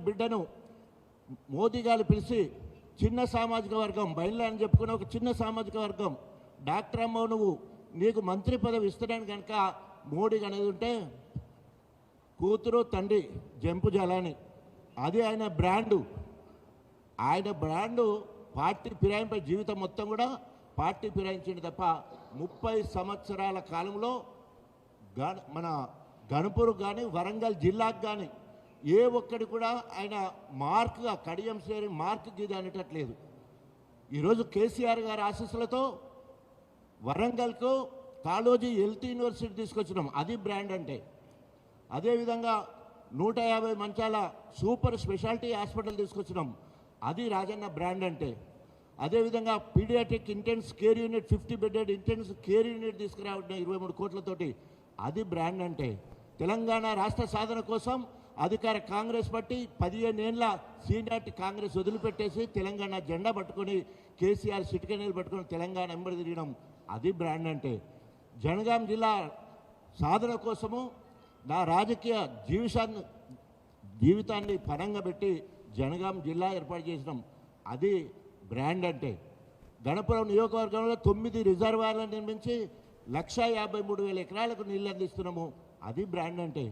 బిడ్డను మోదీ గారు పిలిచి చిన్న సామాజిక వర్గం బయలు అని చెప్పుకున్న ఒక చిన్న సామాజిక వర్గం డాక్టర్ అమ్మ నువ్వు నీకు మంత్రి పదవి ఇస్తాడని కనుక మోడీ అనేది ఉంటే కూతురు తండ్రి జంపు జలాని అది ఆయన బ్రాండు పార్టీ ఫిరాయింపై జీవితం మొత్తం కూడా పార్టీ ఫిరాయించింది తప్ప 30 సంవత్సరాల కాలంలో మన గణపూర్ కానీ వరంగల్ జిల్లాకు కానీ ఏ ఒక్కడి కూడా ఆయన మార్క్గా కడియం సేరి మార్క్ గీది అనేటట్లేదు. ఈరోజు కేసీఆర్ గారి ఆశీస్సులతో వరంగల్కు కాళోజీ హెల్త్ యూనివర్సిటీ తీసుకొచ్చినాం, అది బ్రాండ్ అంటే. అదేవిధంగా 150 మంచాల సూపర్ స్పెషాలిటీ హాస్పిటల్ తీసుకొచ్చినాం, అది రాజన్న బ్రాండ్ అంటే. అదేవిధంగా paediatric intense care unit 50 bedded intense care unit తీసుకురావడం 23 కోట్లతోటి, అది బ్రాండ్ అంటే. తెలంగాణ రాష్ట్ర సాధన కోసం అధికార కాంగ్రెస్ పార్టీ 15 ఏళ్ళ సీనియారిటీ కాంగ్రెస్ వదిలిపెట్టేసి తెలంగాణ జెండా పట్టుకొని కేసీఆర్ సిటికనీలు పట్టుకొని తెలంగాణ ఎంబడి తిరగడం, అది బ్రాండ్ అంటే. జనగాం జిల్లా సాధన కోసము నా రాజకీయ జీవితాన్ని పరంగా పెట్టి జనగాం జిల్లా ఏర్పాటు చేసినాం, అది బ్రాండ్ అంటే. గణపురం నియోజకవర్గంలో 9 రిజర్వాయర్లను నిర్మించి 1,53,000 ఎకరాలకు నీళ్ళు అందిస్తున్నాము, అది బ్రాండ్ అంటే.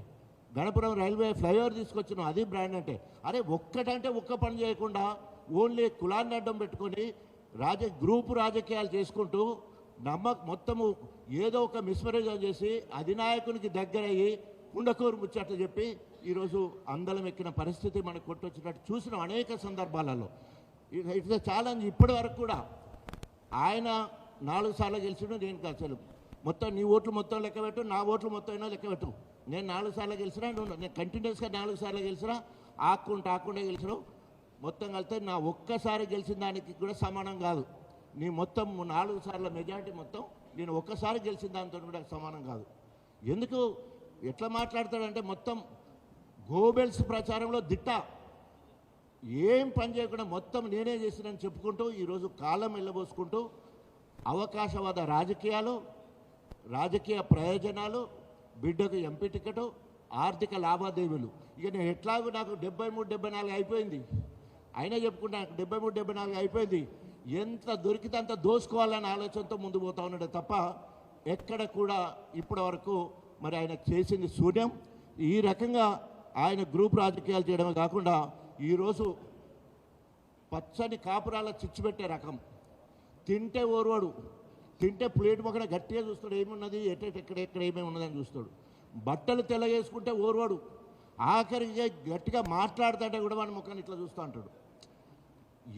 గణపురం రైల్వే ఫ్లైఓవర్ తీసుకొచ్చినాం, అది బ్రాండ్ అంటే. అరే ఒక్కటంటే ఒక్క పని చేయకుండా ఓన్లీ కులాన్ని అడ్డం పెట్టుకొని గ్రూపు రాజకీయాలు చేసుకుంటూ మొత్తము ఏదో ఒక మిస్మరేజ్ చేసి అధినాయకునికి దగ్గరయ్యి కుండకూరు ముచ్చట్లు చెప్పి ఈరోజు అందలం ఎక్కిన పరిస్థితి మనకు కొట్టొచ్చినట్టు చూసినాం అనేక సందర్భాలలో. It's challenge. ఇప్పటి వరకు కూడా ఆయన 4 సార్లు గెలిచిండు, నేను అసలు మొత్తం నీ ఓట్లు మొత్తం లెక్క పెట్టు, నా ఓట్లు మొత్తం అయినా లెక్క పెట్టు. నేను 4 సార్లు గెలిచినా, నేను కంటిన్యూస్గా 4 సార్లు గెలిచినా, ఆకుండా గెలిచినావు. మొత్తం కలిస్తే నా ఒక్కసారి గెలిచిన దానికి కూడా సమానం కాదు. నీ మొత్తం 4 సార్ల మెజారిటీ మొత్తం నేను ఒక్కసారి గెలిచిన దానితో కూడా సమానం కాదు. ఎందుకు ఎట్లా మాట్లాడతాడంటే మొత్తం గోబెల్స్ ప్రచారంలో దిట్ట, ఏం పని చేయకుండా మొత్తం నేనే చేసినని చెప్పుకుంటూ ఈరోజు కాలం వెళ్ళబోసుకుంటూ అవకాశవాద రాజకీయాలు, రాజకీయ ప్రయోజనాలు, బిడ్డకు ఎంపీ టికెట్, ఆర్థిక లావాదేవీలు. ఇక నేను ఎట్లాగూ నాకు 73-74 అయిపోయింది, అయినా చెప్పుకుంటా నాకు 73-74 అయిపోయింది. ఎంత దొరికితే అంత దోసుకోవాలనే ఆలోచనతో ముందు పోతా ఉన్నాడు తప్ప ఎక్కడ కూడా ఇప్పటి వరకు మరి ఆయన చేసింది శూన్యం. ఈ రకంగా ఆయన గ్రూప్ రాజకీయాలు చేయడమే కాకుండా ఈరోజు పచ్చని కాపురాల చిచ్చుపెట్టే రకం. తింటే ఓర్వాడు, తింటే ప్లేట్ మొక్కన గట్టిగా చూస్తాడు, ఏమున్నది ఎక్కడ ఏమేమి ఉన్నదని చూస్తాడు. బట్టలు తెల్లగేసుకుంటే ఓర్వాడు, ఆఖరికి గట్టిగా మాట్లాడుతుంటే కూడా వాడి ముఖాన్ని ఇట్లా చూస్తూ అంటాడు.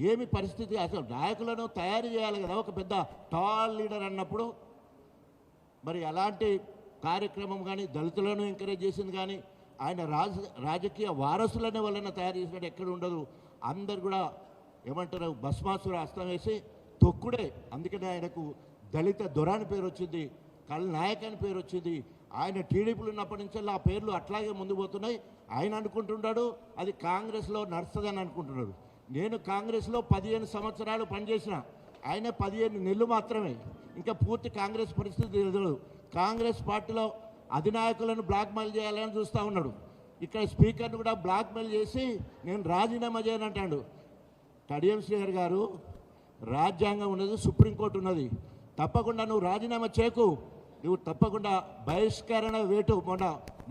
ఏమి పరిస్థితి? అసలు నాయకులను తయారు చేయాలి కదా ఒక పెద్ద టాల్ లీడర్ అన్నప్పుడు. మరి అలాంటి కార్యక్రమం కానీ దళితులను ఎంకరేజ్ చేసింది కానీ ఆయన రాజకీయ వారసులనే వాళ్ళని తయారు చేసినట్టు ఎక్కడ ఉండదు. అందరు కూడా ఏమంటారు, భస్మాసుర అస్తం వేసి తొక్కుడే. అందుకనే ఆయనకు దళిత దొరాని పేరు వచ్చింది, కల్ నాయక్ అని పేరు వచ్చింది. ఆయన టీడీపీలు ఉన్నప్పటి నుంచి ఆ పేర్లు అట్లాగే ముందు పోతున్నాయి. ఆయన అనుకుంటున్నాడు అది కాంగ్రెస్లో నడుస్తుందని అనుకుంటున్నాడు. నేను కాంగ్రెస్లో 15 సంవత్సరాలు పనిచేసిన, ఆయన 15 నెలలు మాత్రమే. ఇంకా పూర్తి కాంగ్రెస్ పరిస్థితి తెలియదు. కాంగ్రెస్ పార్టీలో అధినాయకులను బ్లాక్మెయిల్ చేయాలని చూస్తూ ఉన్నాడు. ఇక్కడ స్పీకర్ను కూడా బ్లాక్మెయిల్ చేసి నేను రాజీనామా చేయనంటాడు. కడియం శ్రీహరి గారు, రాజ్యాంగం ఉన్నది, సుప్రీంకోర్టు ఉన్నది, తప్పకుండా నువ్వు రాజీనామా చేయకు. నువ్వు తప్పకుండా బహిష్కరణ వేటు, మొన్న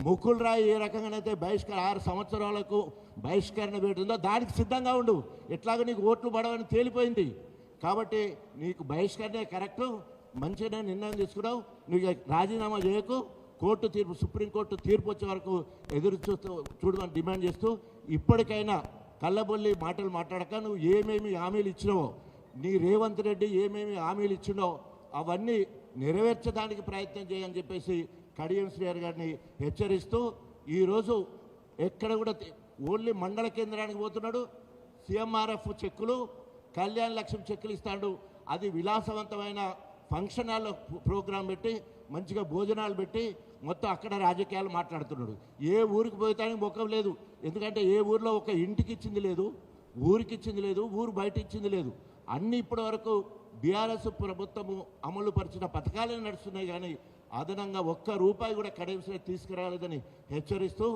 ముకుల్ రాయ్ ఏ రకంగానైతే 6 సంవత్సరాలకు బహిష్కరణ వేటు ఉందో దానికి సిద్ధంగా ఉండు. ఎట్లాగో నీకు ఓట్లు పడవని తేలిపోయింది కాబట్టి నీకు బహిష్కరణే కరెక్టు. మంచిగా నిర్ణయం తీసుకున్నావు, నువ్వు రాజీనామా చేయకు. కోర్టు తీర్పు, సుప్రీంకోర్టు తీర్పు వచ్చే వరకు ఎదురు చూడమని డిమాండ్ చేస్తూ, ఇప్పటికైనా కళ్ళబొల్లి మాటలు మాట్లాడక నువ్వు ఏమేమి హామీలు ఇచ్చినావో, నీ రేవంత్ రెడ్డి ఏమేమి హామీలు ఇచ్చినో అవన్నీ నెరవేర్చడానికి ప్రయత్నం చేయని చెప్పేసి కడియం శ్రీహరి గారిని హెచ్చరిస్తూ, ఈరోజు ఎక్కడ కూడా ఓన్లీ మండల కేంద్రానికి పోతున్నాడు. CMRF చెక్కులు, కళ్యాణ లక్ష్యం చెక్కులు ఇస్తాడు. అది విలాసవంతమైన ఫంక్షన్ హాల్లో ప్రోగ్రాం పెట్టి మంచిగా భోజనాలు పెట్టి మొత్తం అక్కడ రాజకీయాలు మాట్లాడుతున్నాడు. ఏ ఊరికి పోతానికి ముఖం లేదు. ఎందుకంటే ఏ ఊరిలో ఒక ఇంటికి ఇచ్చింది లేదు, ఊరికి ఇచ్చింది లేదు, ఊరు బయట ఇచ్చింది లేదు. అన్నీ ఇప్పటి వరకు బీఆర్ఎస్ ప్రభుత్వము అమలు పరిచిన పథకాలే నడుస్తున్నాయి కానీ అదనంగా ఒక్క రూపాయి కూడా కడియం తీసుకురాలేదని హెచ్చరిస్తూ,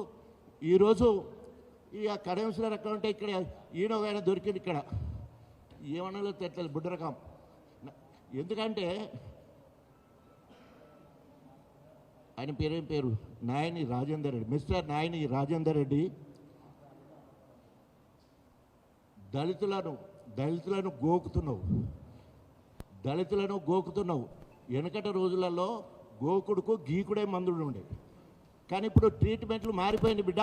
ఈరోజు ఇక కడెంసర్ అక్కడ ఉంటే ఇక్కడ ఈయన ఒక ఆయన దొరికింది ఇక్కడ ఏమన్నా తెట్టలేదు బుడ్డ రకం. ఎందుకంటే ఆయన పేరేం పేరు నాయని రాజేందర్ రెడ్డి, మిస్టర్ నాయని రాజేందర్ రెడ్డి దళితులను గోకుతున్నావు. వెనకట రోజులలో గోకుడుకు గీకుడే మందుడు ఉండే, కానీ ఇప్పుడు ట్రీట్మెంట్లు మారిపోయింది బిడ్డ.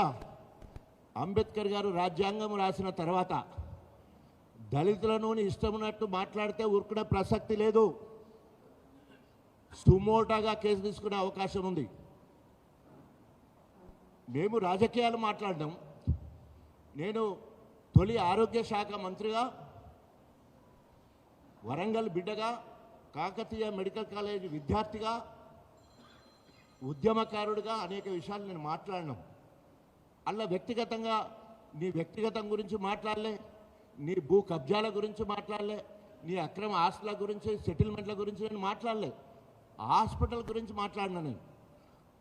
అంబేద్కర్ గారు రాజ్యాంగం రాసిన తర్వాత దళితులను ఇష్టమున్నట్టు మాట్లాడితే ఊరుకునే ప్రసక్తి లేదు. సుమోటాగా కేసు తీసుకునే అవకాశం ఉంది. మేము రాజకీయాలు మాట్లాడడం, నేను తొలి ఆరోగ్య శాఖ మంత్రిగా, వరంగల్ బిడ్డగా, కాకతీయ మెడికల్ కాలేజ్ విద్యార్థిగా, ఉద్యమకారుడిగా అనేక విషయాలు నేను మాట్లాడినాం. అలా వ్యక్తిగతంగా నీ వ్యక్తిగతం గురించి మాట్లాడలే, నీ భూ కబ్జాల గురించి మాట్లాడలే, నీ అక్రమ ఆస్తుల గురించి, సెటిల్మెంట్ల గురించి నేను మాట్లాడలే. హాస్పిటల్ గురించి మాట్లాడినా నేను.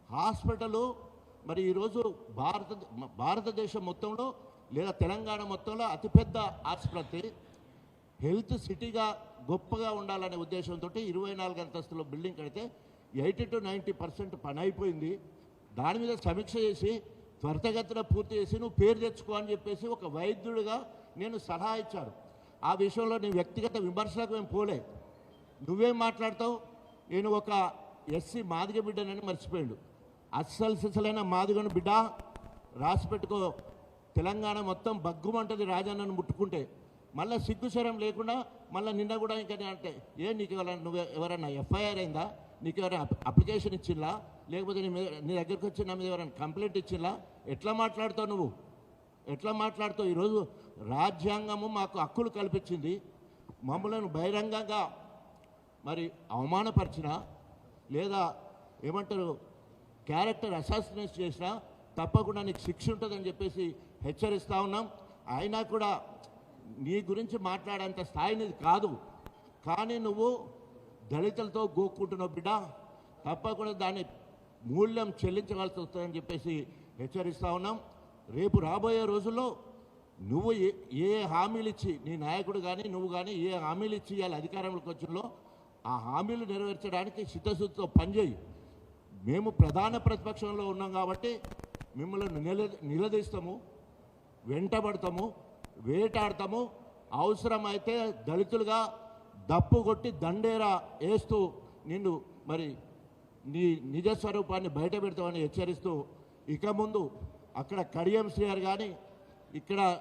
హాస్పిటలు మరి ఈరోజు భారతదేశం మొత్తంలో లేదా తెలంగాణ మొత్తంలో అతిపెద్ద ఆసుపత్రి, హెల్త్ సిటీగా గొప్పగా ఉండాలనే ఉద్దేశంతో 24 అంతస్తుల బిల్డింగ్ కడితే 80 to 90% పని అయిపోయింది. దాని మీద సమీక్ష చేసి త్వరితగతిన పూర్తి చేసి నువ్వు పేరు తెచ్చుకో అని చెప్పేసి ఒక వైద్యుడిగా నేను సలహా ఇచ్చాను. ఆ విషయంలో నీ వ్యక్తిగత విమర్శలకు మేము పోలే. నువ్వేం మాట్లాడతావు? నేను ఒక ఎస్సీ మాదిగ బిడ్డనని మర్చిపోయాడు. అస్సలు సిసలైన మాదిగను బిడ్డ రాసి పెట్టుకో. తెలంగాణ మొత్తం బగ్గుమంటది రాజన్నను ముట్టుకుంటే. మళ్ళీ సిగ్గుశరం లేకుండా మళ్ళీ నిన్న కూడా ఇంకా అంటే నీకు నువ్వు ఎవరైనా ఎఫ్ఐఆర్ అయిందా, నీకు ఎవరైనా అప్లికేషన్ ఇచ్చిందా, లేకపోతే నీ దగ్గరికి వచ్చి నా మీద ఎవరైనా కంప్లైంట్ ఇచ్చిందా? ఎట్లా మాట్లాడుతావు నువ్వు? ఎట్లా మాట్లాడుతావు? ఈరోజు రాజ్యాంగము మాకు హక్కులు కల్పించింది, మమ్మల్ని బహిరంగంగా మరి అవమానపరిచినా లేదా ఏమంటారు క్యారెక్టర్ అసాసినేట్ చేసినా తప్పకుండా నీకు శిక్ష ఉంటుందని చెప్పేసి హెచ్చరిస్తూ ఉన్నాం. అయినా కూడా నీ గురించి మాట్లాడేంత స్థాయినిది కాదు, కానీ నువ్వు దళితులతో గోక్కుంటున్నావు బిడ్డ. తప్పకుండా దాని మూల్యం చెల్లించవలసి వస్తుందని చెప్పేసి హెచ్చరిస్తూ ఉన్నాం. రేపు రాబోయే రోజుల్లో నువ్వు ఏ హామీలు ఇచ్చి, నీ నాయకుడు కానీ నువ్వు కానీ ఏ హామీలు ఇచ్చి ఇవాళ అధికారంలోకి వచ్చినలో ఆ హామీలు నెరవేర్చడానికి చిత్తశుద్ధితో పనిచేయి. మేము ప్రధాన ప్రతిపక్షంలో ఉన్నాం కాబట్టి మిమ్మల్ని నిలదీస్తాము, వెంటబడతాము, వేటాడతాము. అవసరమైతే దళితులుగా దప్పు కొట్టి దండేరా వేస్తూ నిన్ను మరి నీ నిజస్వరూపాన్ని బయట పెడతామని హెచ్చరిస్తూ, ఇక ముందు అక్కడ కడియం శ్రీగారు కానీ ఇక్కడ